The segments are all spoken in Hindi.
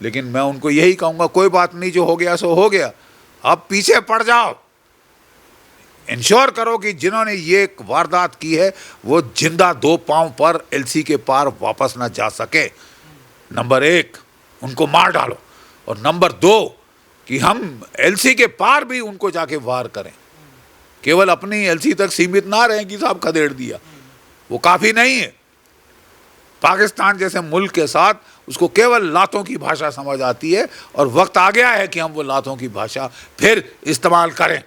लेकिन मैं उनको यही कहूँगा, कोई बात नहीं, जो हो गया सो हो गया, अब पीछे पड़ जाओ, इंश्योर करो कि जिन्होंने ये वारदात की है वो जिंदा 2 पांव पर एलसी के पार वापस ना जा सके। नंबर 1, उनको मार डालो, और नंबर 2 कि हम एलसी के पार भी उनको जाके वार करें, केवल अपनी एलसी तक सीमित ना रहें कि साहब खदेड़ दिया, वो काफ़ी नहीं है। पाकिस्तान जैसे मुल्क के साथ उसको केवल लातों की भाषा समझ आती है, और वक्त आ गया है कि हम वो लातों की भाषा फिर इस्तेमाल करें।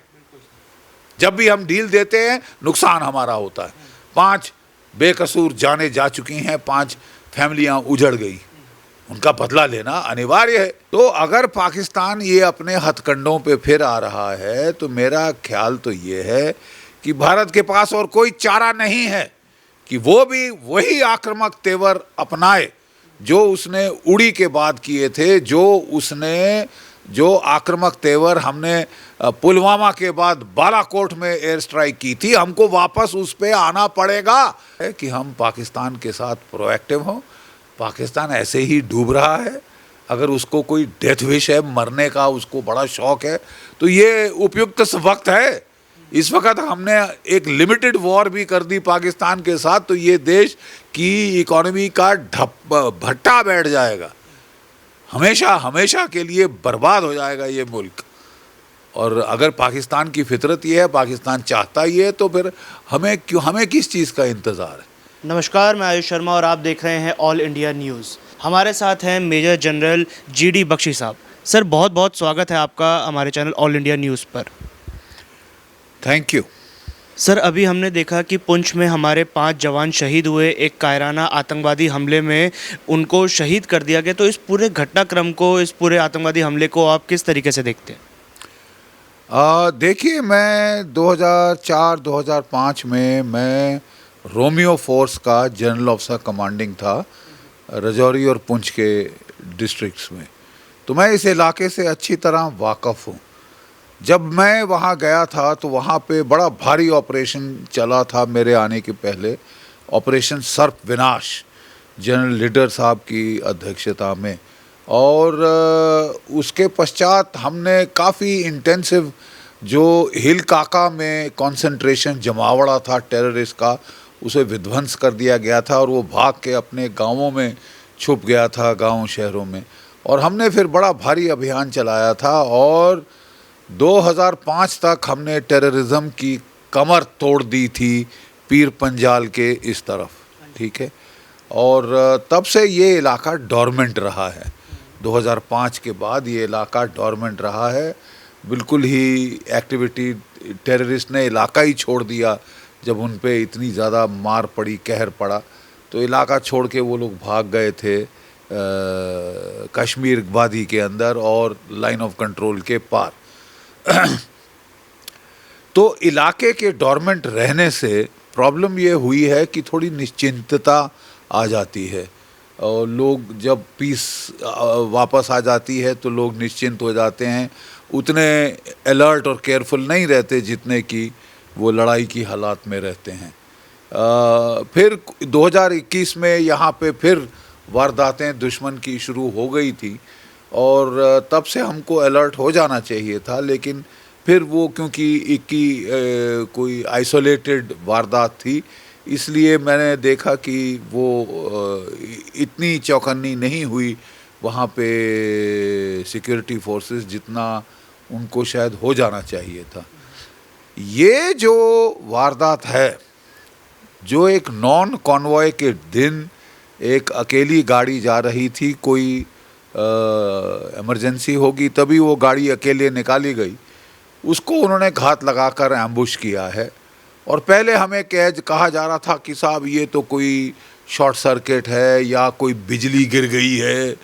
जब भी हम डील देते हैं नुकसान हमारा होता है। 5 बेकसूर जाने जा चुकी हैं, 5 फैमिलियां उजड़ गई, उनका बदला लेना अनिवार्य है। तो अगर पाकिस्तान ये अपने हथकंडों पे फिर आ रहा है तो मेरा ख्याल तो ये है कि भारत के पास और कोई चारा नहीं है कि वो भी वही आक्रामक तेवर अपनाए जो उसने उड़ी के बाद किए थे, जो आक्रामक तेवर हमने पुलवामा के बाद बालाकोट में एयर स्ट्राइक की थी, हमको वापस उस पे आना पड़ेगा कि हम पाकिस्तान के साथ प्रोएक्टिव हों। पाकिस्तान ऐसे ही डूब रहा है, अगर उसको कोई डेथ विश है, मरने का उसको बड़ा शौक है, तो ये उपयुक्त वक्त है। इस वक्त हमने एक लिमिटेड वॉर भी कर दी पाकिस्तान के साथ, तो ये देश की इकोनॉमी का भट्टा बैठ जाएगा, हमेशा हमेशा के लिए बर्बाद हो जाएगा ये मुल्क। और अगर पाकिस्तान की फितरत ये है, पाकिस्तान चाहता ही है, तो फिर हमें किस चीज़ का इंतज़ार है। नमस्कार, मैं आयुष शर्मा और आप देख रहे हैं ऑल इंडिया न्यूज़। हमारे साथ हैं मेजर जनरल GD बख्शी साहब। सर, बहुत बहुत स्वागत है आपका हमारे चैनल ऑल इंडिया न्यूज़ पर। Thank you. सर, अभी हमने देखा कि पुंछ में हमारे 5 जवान शहीद हुए, एक कायराना आतंकवादी हमले में उनको शहीद कर दिया गया। तो इस पूरे घटनाक्रम को, इस पूरे आतंकवादी हमले को आप किस तरीके से देखते हैं? देखिए, मैं 2004-2005 में मैं रोमियो फोर्स का जनरल ऑफिसर कमांडिंग था रजौरी और पुंछ के डिस्ट्रिक्ट्स में, तो मैं इस इलाके से अच्छी तरह वाक़फ़ हूँ। जब मैं वहाँ गया था तो वहाँ पे बड़ा भारी ऑपरेशन चला था मेरे आने के पहले, ऑपरेशन सर्प विनाश, जनरल लीडर साहब की अध्यक्षता में। और उसके पश्चात हमने काफ़ी इंटेंसिव जो हिल काका में कंसंट्रेशन जमावड़ा था टेररिस्ट का, उसे विध्वंस कर दिया गया था और वो भाग के अपने गांवों में छुप गया था, गांव शहरों में। और हमने फिर बड़ा भारी अभियान चलाया था और 2005 तक हमने टेररिज्म की कमर तोड़ दी थी पीर पंजाल के इस तरफ, ठीक है। और तब से ये इलाका डोरमेंट रहा है। 2005 के बाद ये इलाका डोरमेंट रहा है, बिल्कुल ही एक्टिविटी, टेररिस्ट ने इलाका ही छोड़ दिया जब उन पे इतनी ज़्यादा मार पड़ी, कहर पड़ा, तो इलाका छोड़ के वो लोग भाग गए थे कश्मीर वादी के अंदर और लाइन ऑफ कंट्रोल के पार। तो इलाके के डोरमेंट रहने से प्रॉब्लम ये हुई है कि थोड़ी निश्चिंतता आ जाती है, और लोग जब पीस वापस आ जाती है तो लोग निश्चिंत हो जाते हैं, उतने अलर्ट और केयरफुल नहीं रहते जितने कि वो लड़ाई की हालात में रहते हैं। फिर 2021 में यहाँ पे फिर वारदातें दुश्मन की शुरू हो गई थी, और तब से हमको अलर्ट हो जाना चाहिए था, लेकिन फिर वो क्योंकि कोई आइसोलेटेड वारदात थी, इसलिए मैंने देखा कि वो इतनी चौकन्नी नहीं हुई वहाँ पे सिक्योरिटी फोर्सेस जितना उनको शायद हो जाना चाहिए था। ये जो वारदात है, जो एक नॉन कॉन्वॉय के दिन एक अकेली गाड़ी जा रही थी, कोई इमरजेंसी होगी तभी वो गाड़ी अकेले निकाली गई, उसको उन्होंने घात लगाकर एम्बुश किया है। और पहले हमें कहा जा रहा था कि साहब ये तो कोई शॉर्ट सर्किट है या कोई बिजली गिर गई है,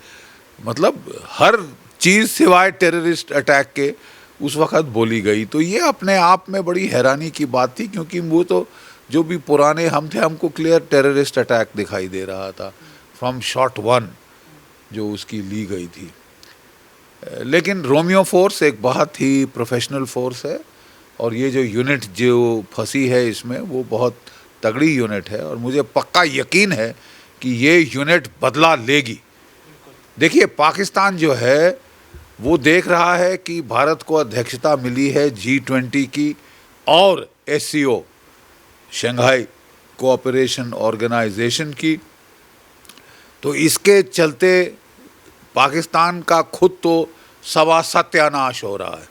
मतलब हर चीज़ सिवाय टेररिस्ट अटैक के उस वक़्त बोली गई। तो ये अपने आप में बड़ी हैरानी की बात थी, क्योंकि वो तो जो भी पुराने हम थे, हमको क्लियर टेररिस्ट अटैक दिखाई दे रहा था फ्रॉम शॉट 1 जो उसकी ली गई थी। लेकिन रोमियो फोर्स एक बहुत ही प्रोफेशनल फोर्स है, और ये जो यूनिट जो फंसी है इसमें वो बहुत तगड़ी यूनिट है, और मुझे पक्का यकीन है कि ये यूनिट बदला लेगी। देखिए, पाकिस्तान जो है वो देख रहा है कि भारत को अध्यक्षता मिली है G20 की और SCO, शंघाई कोऑपरेशन ऑर्गेनाइजेशन की। तो इसके चलते पाकिस्तान का खुद तो सवा सत्यानाश हो रहा है।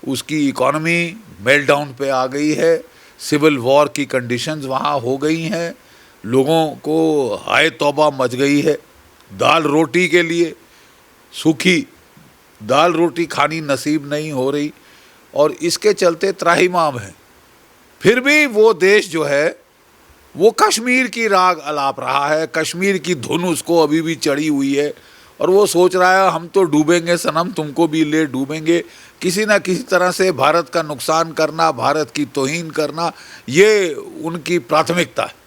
उसकी इकॉनमी मेल्टडाउन पे आ गई है, सिविल वॉर की कंडीशंस वहाँ हो गई हैं, लोगों को हाय तौबा मच गई है। दाल रोटी के लिए सूखी दाल रोटी खानी नसीब नहीं हो रही और इसके चलते त्राहिमाम है। फिर भी वो देश जो है वो कश्मीर की राग अलाप रहा है, कश्मीर की धुन उसको अभी भी चढ़ी हुई है और वो सोच रहा है हम तो डूबेंगे सनम, तुमको भी ले डूबेंगे। किसी ना किसी तरह से भारत का नुकसान करना, भारत की तौहीन करना, ये उनकी प्राथमिकता है।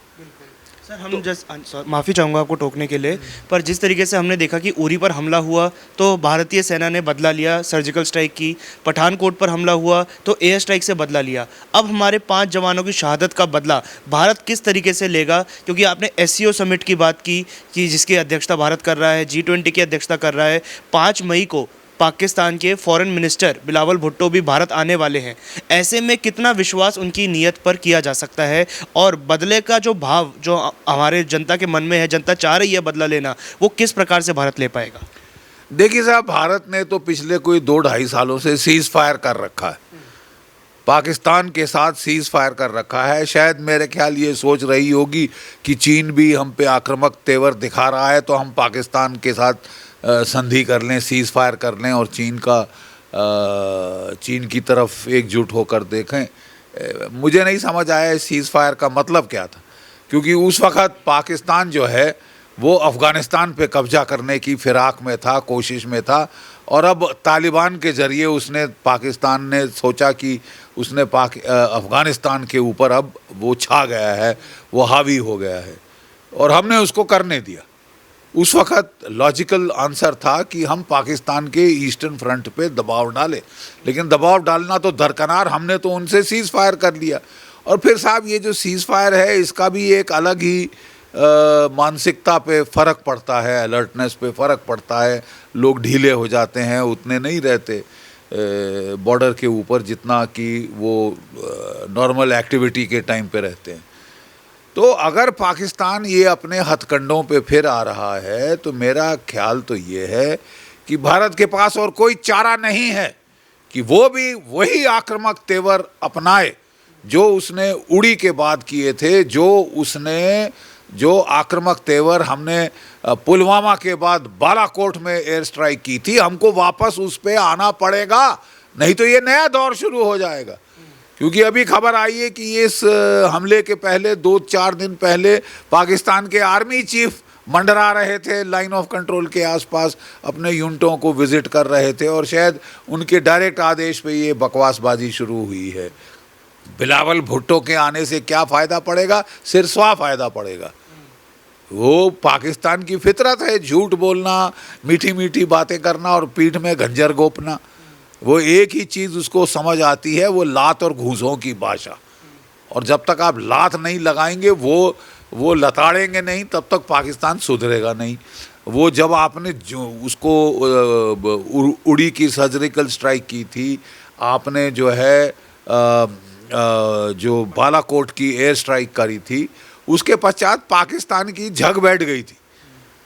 सर हम माफ़ी चाहूँगा आपको टोकने के लिए, पर जिस तरीके से हमने देखा कि उरी पर हमला हुआ तो भारतीय सेना ने बदला लिया, सर्जिकल स्ट्राइक की। पठानकोट पर हमला हुआ तो एयर स्ट्राइक से बदला लिया। अब हमारे 5 जवानों की शहादत का बदला भारत किस तरीके से लेगा? क्योंकि आपने SCO समिट की बात की कि जिसकी अध्यक्षता भारत कर रहा है, G20 की अध्यक्षता कर रहा है। 5 मई को पाकिस्तान के फॉरेन मिनिस्टर बिलावल भुट्टो भी भारत आने वाले हैं। ऐसे में कितना विश्वास उनकी नीयत पर किया जा सकता है और बदले का जो भाव जो हमारे जनता के मन में है, जनता चाह रही है बदला लेना, वो किस प्रकार से भारत ले पाएगा? देखिए साहब, भारत ने तो पिछले कोई 2-2.5 सालों से सीज फायर कर रखा है, पाकिस्तान के साथ सीज फायर कर रखा है। शायद मेरे ख्याल ये सोच रही होगी कि चीन भी हम पे आक्रामक तेवर दिखा रहा है तो हम पाकिस्तान के साथ संधि कर लें, सीज फायर कर लें और चीन की तरफ एकजुट होकर देखें। मुझे नहीं समझ आया सीज फायर का मतलब क्या था, क्योंकि उस वक़्त पाकिस्तान जो है वो अफ़गानिस्तान पे कब्जा करने की फिराक में था, कोशिश में था और अब तालिबान के ज़रिए पाकिस्तान ने सोचा कि उसने अफ़गानिस्तान के ऊपर अब वो छा गया है, वो हावी हो गया है और हमने उसको करने दिया। उस वक़्त लॉजिकल आंसर था कि हम पाकिस्तान के ईस्टर्न फ्रंट पे दबाव डालें, लेकिन दबाव डालना तो दरकिनार, हमने तो उनसे सीज़ फायर कर लिया। और फिर साहब ये जो सीज़ फायर है इसका भी एक अलग ही मानसिकता पे फ़र्क पड़ता है, अलर्टनेस पे फ़र्क पड़ता है। लोग ढीले हो जाते हैं, उतने नहीं रहते बॉर्डर के ऊपर जितना कि वो नॉर्मल एक्टिविटी के टाइम पे रहते हैं। तो अगर पाकिस्तान ये अपने हथकंडों पे फिर आ रहा है तो मेरा ख्याल तो ये है कि भारत के पास और कोई चारा नहीं है कि वो भी वही आक्रामक तेवर अपनाए जो उसने उड़ी के बाद किए थे, जो आक्रामक तेवर हमने पुलवामा के बाद बालाकोट में एयर स्ट्राइक की थी, हमको वापस उस पे आना पड़ेगा, नहीं तो ये नया दौर शुरू हो जाएगा। क्योंकि अभी खबर आई है कि इस हमले के पहले 2-4 दिन पहले पाकिस्तान के आर्मी चीफ मंडरा रहे थे, लाइन ऑफ कंट्रोल के आसपास अपने यूनिटों को विजिट कर रहे थे और शायद उनके डायरेक्ट आदेश पे ये बकवासबाजी शुरू हुई है। बिलावल भुट्टो के आने से क्या फ़ायदा पड़ेगा? सिरस्वा फ़ायदा पड़ेगा। वो पाकिस्तान की फितरत है, झूठ बोलना, मीठी मीठी बातें करना और पीठ में खंजर गोपना। वो एक ही चीज़ उसको समझ आती है, वो लात और घूंसों की भाषा। और जब तक आप लात नहीं लगाएंगे, वो लताड़ेंगे नहीं, तब तक पाकिस्तान सुधरेगा नहीं। वो जब आपने जो उसको उड़ी की सर्जिकल स्ट्राइक की थी, आपने जो है जो बालाकोट की एयर स्ट्राइक करी थी, उसके पश्चात पाकिस्तान की झग बैठ गई थी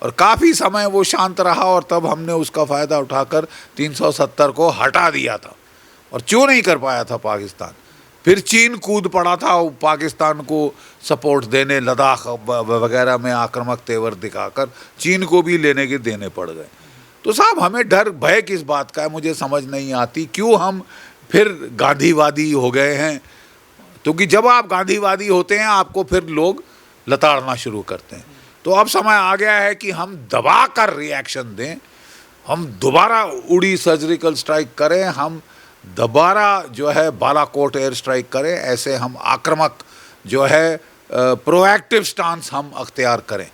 और काफ़ी समय वो शांत रहा और तब हमने उसका फ़ायदा उठाकर 370 को हटा दिया था। और क्यों नहीं कर पाया था पाकिस्तान? फिर चीन कूद पड़ा था पाकिस्तान को सपोर्ट देने, लद्दाख वगैरह में आक्रामक तेवर दिखाकर चीन को भी लेने के देने पड़ गए। तो साहब हमें डर भय किस बात का है मुझे समझ नहीं आती। क्यों हम फिर गांधीवादी हो गए हैं? क्योंकि जब आप गांधीवादी होते हैं आपको फिर लोग लताड़ना शुरू करते हैं। तो अब समय आ गया है कि हम दबा कर रिएक्शन दें, हम दोबारा उड़ी सर्जिकल स्ट्राइक करें, हम दोबारा जो है बालाकोट एयर स्ट्राइक करें। ऐसे हम आक्रामक जो है प्रोएक्टिव स्टांस हम अख्तियार करें।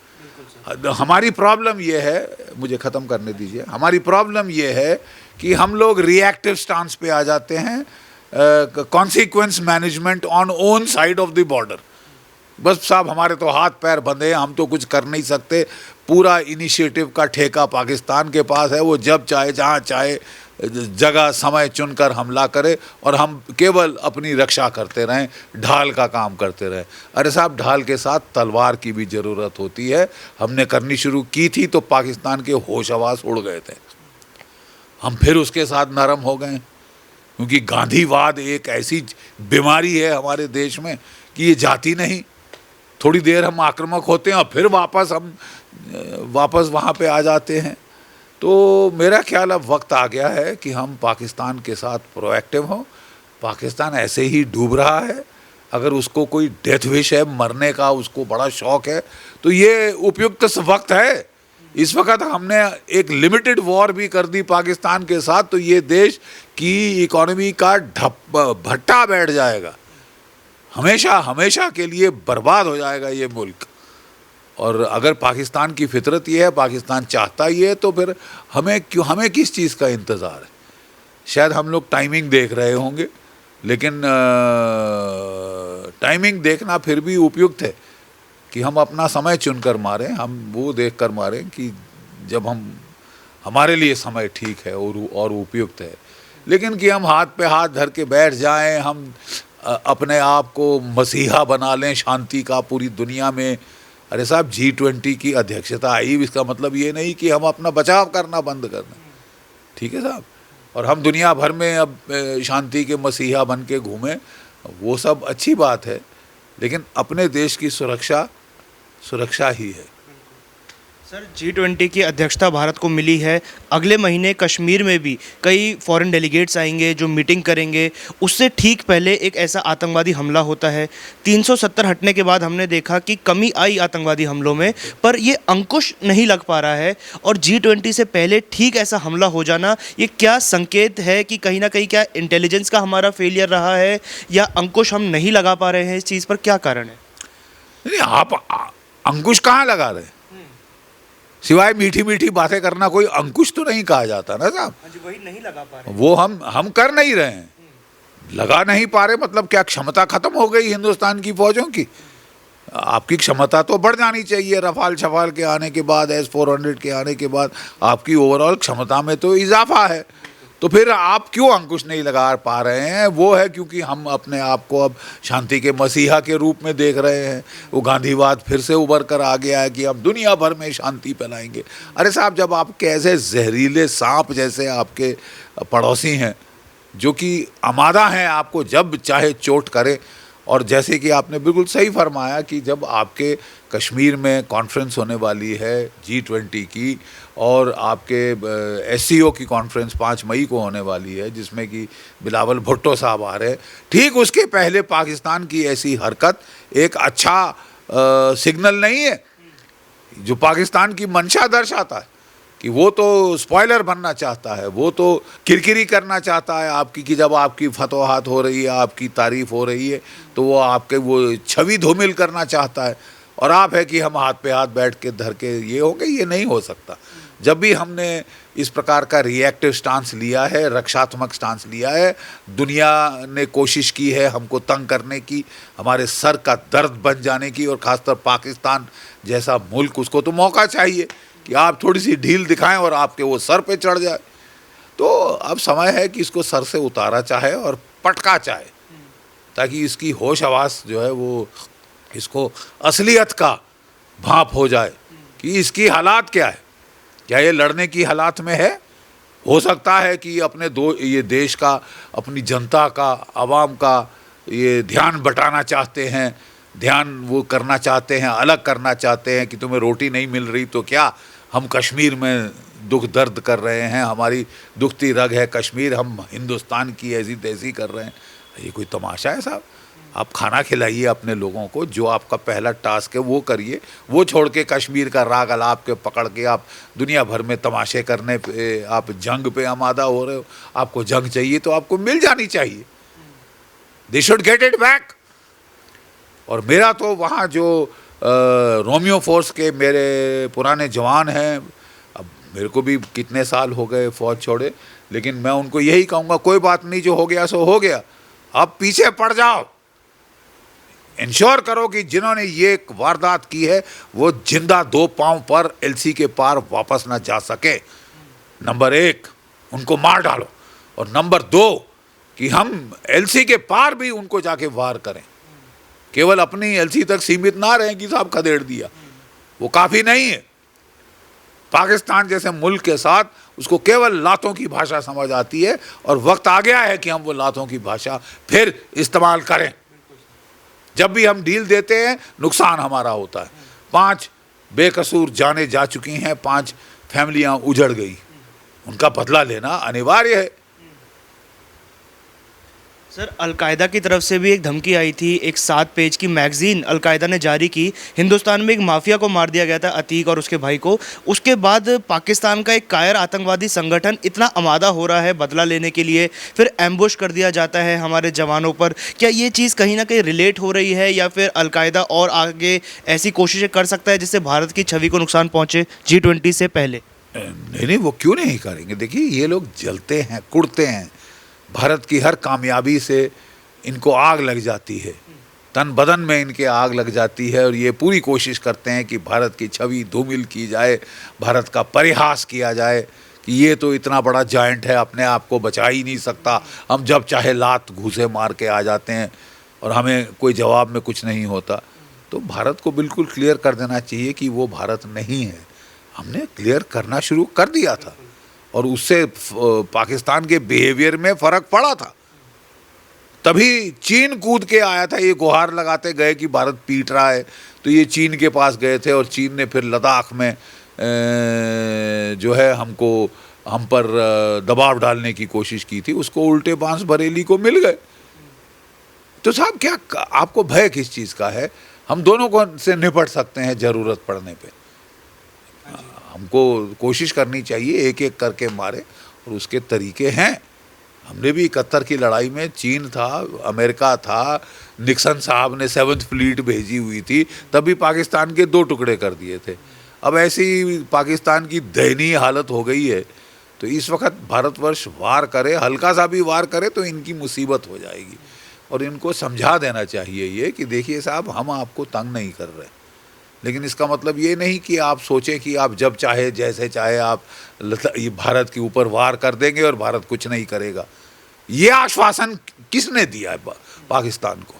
हमारी प्रॉब्लम ये है, मुझे ख़त्म करने दीजिए, हमारी प्रॉब्लम ये है कि हम लोग रिएक्टिव स्टांस पे आ जाते हैं, consequence management on own side of the border. बस साहब हमारे तो हाथ पैर बंधे हैं, हम तो कुछ कर नहीं सकते, पूरा इनिशिएटिव का ठेका पाकिस्तान के पास है। वो जब चाहे जहाँ चाहे जगह समय चुनकर हमला करे और हम केवल अपनी रक्षा करते रहें, ढाल का काम करते रहें। अरे साहब, ढाल के साथ तलवार की भी ज़रूरत होती है। हमने करनी शुरू की थी तो पाकिस्तान के होश हवास उड़ गए थे, हम फिर उसके साथ नरम हो गए, क्योंकि गांधीवाद एक ऐसी बीमारी है हमारे देश में कि ये जाती नहीं। थोड़ी देर हम आक्रामक होते हैं और फिर वापस वहाँ पे आ जाते हैं। तो मेरा ख्याल अब वक्त आ गया है कि हम पाकिस्तान के साथ प्रोएक्टिव हों। पाकिस्तान ऐसे ही डूब रहा है, अगर उसको कोई डेथ विश है, मरने का उसको बड़ा शौक़ है, तो ये उपयुक्त वक्त है। इस वक्त हमने एक लिमिटेड वॉर भी कर दी पाकिस्तान के साथ तो ये देश की इकोनॉमी का भट्टा बैठ जाएगा, हमेशा हमेशा के लिए बर्बाद हो जाएगा ये मुल्क। और अगर पाकिस्तान की फितरत ये है, पाकिस्तान चाहता ही है, तो फिर हमें किस चीज़ का इंतज़ार है। शायद हम लोग टाइमिंग देख रहे होंगे, लेकिन टाइमिंग देखना फिर भी उपयुक्त है कि हम अपना समय चुनकर मारें, हम वो देख कर मारें कि जब हमारे लिए समय ठीक है और उपयुक्त है। लेकिन कि हम हाथ पे हाथ धर के बैठ जाएं, हम अपने आप को मसीहा बना लें शांति का पूरी दुनिया में। अरे साहब, G20 की अध्यक्षता आई, इसका मतलब ये नहीं कि हम अपना बचाव करना बंद कर दें, ठीक है साहब, और हम दुनिया भर में अब शांति के मसीहा बन के घूमें, वो सब अच्छी बात है, लेकिन अपने देश की सुरक्षा ही है। सर, G20 की अध्यक्षता भारत को मिली है। अगले महीने कश्मीर में भी कई फॉरेन डेलीगेट्स आएंगे जो मीटिंग करेंगे। उससे ठीक पहले एक ऐसा आतंकवादी हमला होता है। 370 हटने के बाद हमने देखा कि कमी आई आतंकवादी हमलों में, पर ये अंकुश नहीं लग पा रहा है। और G20 से पहले ठीक ऐसा हमला हो जाना, ये क्या संकेत है कि कहीं ना कहीं क्या इंटेलिजेंस का हमारा फेलियर रहा है, या अंकुश हम नहीं लगा पा रहे हैं इस चीज़ पर? क्या कारण है? नहीं, आप अंकुश कहाँ लगा रहे हैं? सिवाय मीठी मीठी बातें करना कोई अंकुश तो नहीं कहा जाता ना साहब। वही नहीं लगा पा रहे, वो हम कर नहीं रहे हैं। लगा नहीं पा रहे मतलब क्या क्षमता खत्म हो गई हिंदुस्तान की फौजों की? आपकी क्षमता तो बढ़ जानी चाहिए। रफाल शफाल के आने के बाद, S-400 के आने के बाद आपकी ओवरऑल क्षमता में तो इजाफा है। तो फिर आप क्यों अंकुश नहीं लगा पा रहे हैं? वो है क्योंकि हम अपने आप को अब शांति के मसीहा के रूप में देख रहे हैं। वो गांधीवाद फिर से उभर कर आ गया है कि हम दुनिया भर में शांति फैलाएंगे। अरे साहब, जब आपके ऐसे जहरीले सांप जैसे आपके पड़ोसी हैं जो कि आमादा हैं आपको जब चाहे चोट करें, और जैसे कि आपने बिल्कुल सही फरमाया कि जब आपके कश्मीर में कॉन्फ्रेंस होने वाली है G20 की, और आपके SCO की कॉन्फ्रेंस 5 मई को होने वाली है जिसमें कि बिलावल भुट्टो साहब आ रहे हैं, ठीक उसके पहले पाकिस्तान की ऐसी हरकत एक अच्छा सिग्नल नहीं है जो पाकिस्तान की मंशा दर्शाता है कि वो तो स्पॉइलर बनना चाहता है, वो तो किरकिरी करना चाहता है आपकी, कि जब आपकी फतवाहत हो रही है, आपकी तारीफ हो रही है, तो वो आपके वो छवि धूमिल करना चाहता है। और आप है कि हम हाथ पे हाथ बैठ के धर के ये हो गए, ये नहीं हो सकता। जब भी हमने इस प्रकार का रिएक्टिव स्टांस लिया है, रक्षात्मक स्टांस लिया है, दुनिया ने कोशिश की है हमको तंग करने की, हमारे सर का दर्द बन जाने की, और ख़ासतर पाकिस्तान जैसा मुल्क, उसको तो मौका चाहिए कि आप थोड़ी सी ढील दिखाएं और आपके वो सर पे चढ़ जाए। तो अब समय है कि इसको सर से उतारा चाहे और पटका चाहे, ताकि इसकी होश हवास जो है वो इसको असलियत का भाप हो जाए कि इसकी हालात क्या है, क्या ये लड़ने की हालात में है। हो सकता है कि ये देश का, अपनी जनता का, आवाम का ये ध्यान बटाना चाहते हैं, ध्यान वो करना चाहते हैं, अलग करना चाहते हैं कि तुम्हें रोटी नहीं मिल रही तो क्या, हम कश्मीर में दुख दर्द कर रहे हैं, हमारी दुखती रग है कश्मीर, हम हिंदुस्तान की ऐसी तैसी कर रहे हैं। ये कोई तमाशा है साहब? आप खाना खिलाइए अपने लोगों को, जो आपका पहला टास्क है वो करिए। वो छोड़ के कश्मीर का राग अलाप के पकड़ के आप दुनिया भर में तमाशे करने पे, आप जंग पे आमादा हो रहे हो। आपको जंग चाहिए तो आपको मिल जानी चाहिए। They should get it back. और मेरा तो वहाँ जो रोमियो फोर्स के मेरे पुराने जवान हैं, अब मेरे को भी कितने साल हो गए फ़ौज छोड़े, लेकिन मैं उनको यही कहूँगा, कोई बात नहीं, जो हो गया सो हो गया, अब पीछे पड़ जाओ। इंश्योर करो कि जिन्होंने ये वारदात की है वो जिंदा दो पांव पर एलसी के पार वापस ना जा सके। नंबर एक, उनको मार डालो, और नंबर दो कि हम एलसी के पार भी उनको जाके वार करें। केवल अपनी एलसी तक सीमित ना रहें कि साहब खदेड़ दिया, वो काफ़ी नहीं है। पाकिस्तान जैसे मुल्क के साथ उसको केवल लातों की भाषा समझ आती है, और वक्त आ गया है कि हम वो लातों की भाषा फिर इस्तेमाल करें। जब भी हम डील देते हैं नुकसान हमारा होता है। 5 बेकसूर जाने जा चुकी हैं, 5 फैमिलियां उजड़ गई, उनका बदला लेना अनिवार्य है। सर, अलकायदा की तरफ से भी एक धमकी आई थी, एक 7 पेज की मैगजीन अलकायदा ने जारी की। हिंदुस्तान में एक माफिया को मार दिया गया था, अतीक और उसके भाई को। उसके बाद पाकिस्तान का एक कायर आतंकवादी संगठन इतना आमादा हो रहा है बदला लेने के लिए, फिर एम्बुश कर दिया जाता है हमारे जवानों पर। क्या ये चीज़ कहीं ना कहीं रिलेट हो रही है, या फिर अलकायदा और आगे ऐसी कोशिशें कर सकता है जिससे भारत की छवि को नुकसान पहुँचे G20 से पहले? नहीं, वो क्यों नहीं करेंगे। देखिए, ये लोग जलते हैं, कुड़ते हैं, भारत की हर कामयाबी से इनको आग लग जाती है, तन बदन में इनके आग लग जाती है, और ये पूरी कोशिश करते हैं कि भारत की छवि धूमिल की जाए, भारत का परिहास किया जाए कि ये तो इतना बड़ा जायंट है, अपने आप को बचा ही नहीं सकता, हम जब चाहे लात घूसे मार के आ जाते हैं और हमें कोई जवाब में कुछ नहीं होता। तो भारत को बिल्कुल क्लियर कर देना चाहिए कि वो भारत नहीं है। हमने क्लियर करना शुरू कर दिया था, और उससे पाकिस्तान के बिहेवियर में फ़र्क पड़ा था। तभी चीन कूद के आया था, ये गुहार लगाते गए कि भारत पीट रहा है, तो ये चीन के पास गए थे, और चीन ने फिर लद्दाख में जो है हम पर दबाव डालने की कोशिश की थी। उसको उल्टे बांस बरेली को मिल गए। तो साहब, क्या आपको भय किस चीज़ का है? हम दोनों को से निपट सकते हैं ज़रूरत पड़ने पे। हमको कोशिश करनी चाहिए एक एक करके मारे, और उसके तरीके हैं। हमने भी 71 की लड़ाई में चीन था, अमेरिका था, निक्सन साहब ने 7th फ्लीट भेजी हुई थी, तभी पाकिस्तान के 2 टुकड़े कर दिए थे। अब ऐसी पाकिस्तान की दयनीय हालत हो गई है, तो इस वक्त भारतवर्ष वार करे, हल्का सा भी वार करे तो इनकी मुसीबत हो जाएगी। और इनको समझा देना चाहिए ये कि देखिए साहब, हम आपको तंग नहीं कर रहे, लेकिन इसका मतलब ये नहीं कि आप सोचें कि आप जब चाहे जैसे चाहे आप ये भारत के ऊपर वार कर देंगे और भारत कुछ नहीं करेगा। ये आश्वासन किसने दिया है पाकिस्तान को?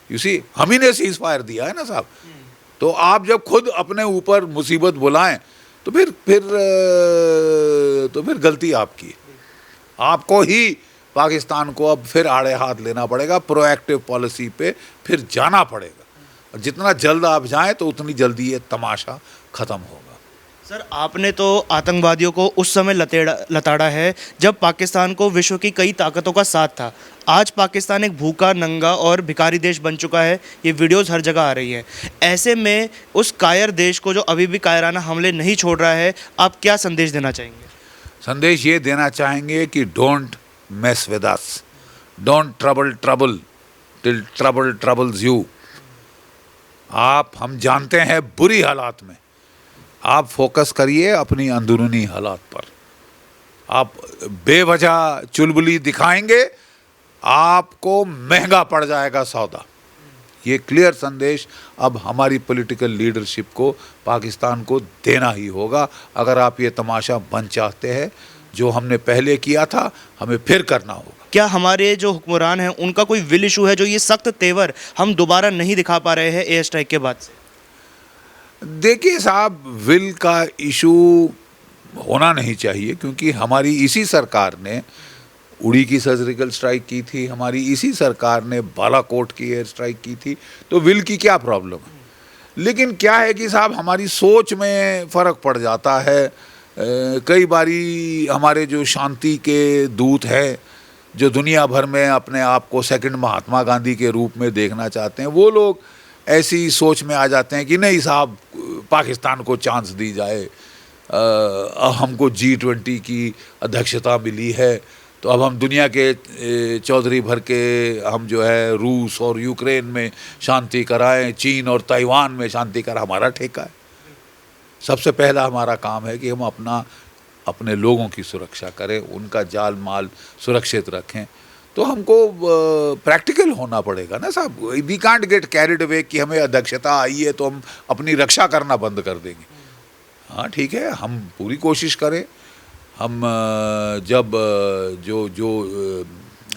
यू सी, हम ही ने सीज फायर दिया है ना साहब। तो आप जब खुद अपने ऊपर मुसीबत बुलाएं तो फिर गलती आपकी है। आपको ही पाकिस्तान को अब फिर आड़े हाथ लेना पड़ेगा, प्रोएक्टिव पॉलिसी पे फिर जाना पड़ेगा, और जितना जल्द आप जाएं तो उतनी जल्दी ये तमाशा ख़त्म होगा। सर, आपने तो आतंकवादियों को उस समय लताड़ा है जब पाकिस्तान को विश्व की कई ताकतों का साथ था। आज पाकिस्तान एक भूखा, नंगा और भिखारी देश बन चुका है। ये वीडियोस हर जगह आ रही हैं। ऐसे में उस कायर देश को जो अभी भी कायराना हमले नहीं छोड़ रहा है, आप क्या संदेश देना चाहेंगे? संदेश ये देना चाहेंगे कि don't mess with us, don't trouble till trouble troubles you. हम जानते हैं बुरी हालात में, आप फोकस करिए अपनी अंदरूनी हालात पर। आप बेवजह चुलबुली दिखाएंगे, आपको महंगा पड़ जाएगा सौदा। ये क्लियर संदेश अब हमारी पॉलिटिकल लीडरशिप को पाकिस्तान को देना ही होगा। अगर आप ये तमाशा बंद चाहते हैं, जो हमने पहले किया था हमें फिर करना होगा। क्या हमारे जो हुक्मरान हैं उनका कोई विल इशू है जो ये सख्त तेवर हम दोबारा नहीं दिखा पा रहे हैं एयर स्ट्राइक के बाद से? देखिए साहब, विल का इशू होना नहीं चाहिए, क्योंकि हमारी इसी सरकार ने उड़ी की सर्जिकल स्ट्राइक की थी, हमारी इसी सरकार ने बालाकोट की एयर स्ट्राइक की थी, तो विल की क्या प्रॉब्लम है? लेकिन क्या है कि साहब, हमारी सोच में फ़र्क पड़ जाता है। कई बारी हमारे जो शांति के दूत हैं, जो दुनिया भर में अपने आप को सेकंड महात्मा गांधी के रूप में देखना चाहते हैं, वो लोग ऐसी सोच में आ जाते हैं कि नहीं साहब, पाकिस्तान को चांस दी जाए, हमको G20 की अध्यक्षता मिली है, तो अब हम दुनिया के चौधरी भर के हम जो है रूस और यूक्रेन में शांति कराएं, चीन और ताइवान में शांति करा, हमारा ठेका है। सबसे पहला हमारा काम है कि हम अपने लोगों की सुरक्षा करें, उनका जान माल सुरक्षित रखें। तो हमको प्रैक्टिकल होना पड़ेगा ना साहब। We can't get carried away कि हमें अध्यक्षता आई है तो हम अपनी रक्षा करना बंद कर देंगे। हाँ ठीक है, हम पूरी कोशिश करें। हम जब जो जो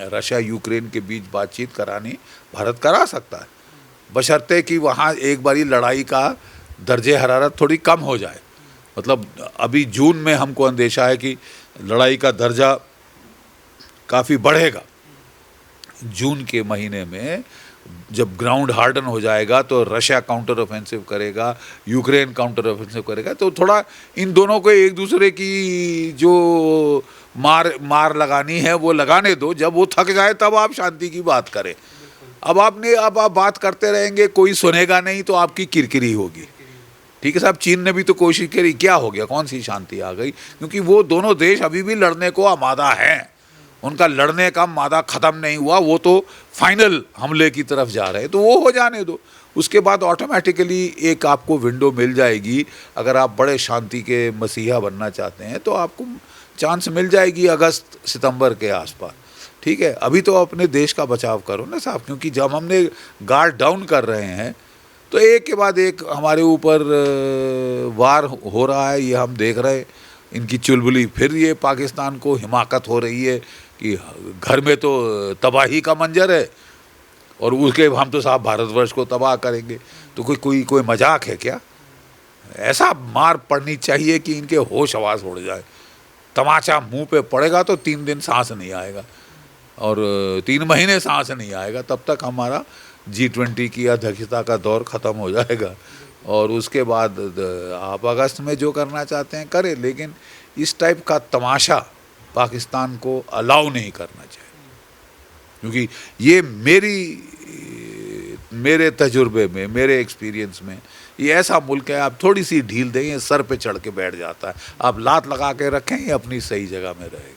रशिया यूक्रेन के बीच बातचीत करानी, भारत करा सकता है, बशर्ते कि वहाँ एक बारी लड़ाई का दर्जे हरारत थोड़ी कम हो जाए। मतलब अभी जून में हमको अंदेशा है कि लड़ाई का दर्जा काफ़ी बढ़ेगा। जून के महीने में जब ग्राउंड हार्डन हो जाएगा तो रशिया काउंटर ऑफेंसिव करेगा, यूक्रेन काउंटर ऑफेंसिव करेगा, तो थोड़ा इन दोनों को एक दूसरे की जो मार लगानी है वो लगाने दो। जब वो थक जाए तब आप शांति की बात करें। अब आप बात करते रहेंगे, कोई सुनेगा नहीं, तो आपकी किरकिरी होगी। ठीक है साहब, चीन ने भी तो कोशिश करी, क्या हो गया, कौन सी शांति आ गई? क्योंकि वो दोनों देश अभी भी लड़ने को आमादा हैं, उनका लड़ने का मादा ख़त्म नहीं हुआ, वो तो फाइनल हमले की तरफ जा रहे हैं, तो वो हो जाने दो। उसके बाद ऑटोमेटिकली एक आपको विंडो मिल जाएगी। अगर आप बड़े शांति के मसीहा बनना चाहते हैं तो आपको चांस मिल जाएगी अगस्त सितंबर के आसपास। ठीक है, अभी तो अपने देश का बचाव करो ना साहब, क्योंकि जब हमने गार्ड डाउन कर रहे हैं तो एक के बाद एक हमारे ऊपर वार हो रहा है, ये हम देख रहे हैं। इनकी चुलबुली फिर ये पाकिस्तान को हिमाकत हो रही है कि घर में तो तबाही का मंजर है और उसके हम तो साहब भारतवर्ष को तबाह करेंगे। तो कोई मजाक है क्या? ऐसा मार पड़नी चाहिए कि इनके होश आवास उड़ जाए। तमाचा मुंह पे पड़ेगा तो 3 दिन सांस नहीं आएगा और 3 महीने सांस नहीं आएगा, तब तक हमारा G20 की अध्यक्षता का दौर ख़त्म हो जाएगा। और उसके बाद आप अगस्त में जो करना चाहते हैं करें, लेकिन इस टाइप का तमाशा पाकिस्तान को अलाउ नहीं करना चाहिए। क्योंकि ये मेरे तजुर्बे में, मेरे एक्सपीरियंस में, ये ऐसा मुल्क है, आप थोड़ी सी ढील दें ये सर पे चढ़ के बैठ जाता है। आप लात लगा के रखें, ये अपनी सही जगह में रहेगा।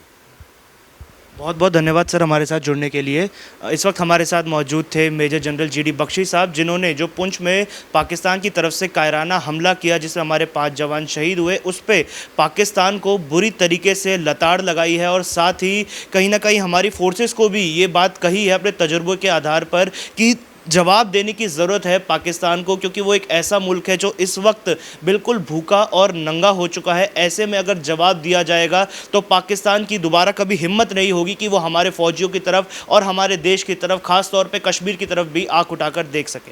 बहुत बहुत धन्यवाद सर हमारे साथ जुड़ने के लिए। इस वक्त हमारे साथ मौजूद थे मेजर जनरल GD बख्शी साहब, जिन्होंने जो पुंछ में पाकिस्तान की तरफ से कायराना हमला किया जिसमें हमारे 5 जवान शहीद हुए, उस पे पाकिस्तान को बुरी तरीके से लताड़ लगाई है और साथ ही कहीं ना कहीं हमारी फोर्सेस को भी ये बात कही है अपने तजुर्बे के आधार पर कि जवाब देने की ज़रूरत है पाकिस्तान को, क्योंकि वो एक ऐसा मुल्क है जो इस वक्त बिल्कुल भूखा और नंगा हो चुका है। ऐसे में अगर जवाब दिया जाएगा तो पाकिस्तान की दोबारा कभी हिम्मत नहीं होगी कि वो हमारे फ़ौजियों की तरफ और हमारे देश की तरफ, ख़ास तौर पे कश्मीर की तरफ भी आँख उठाकर देख सके।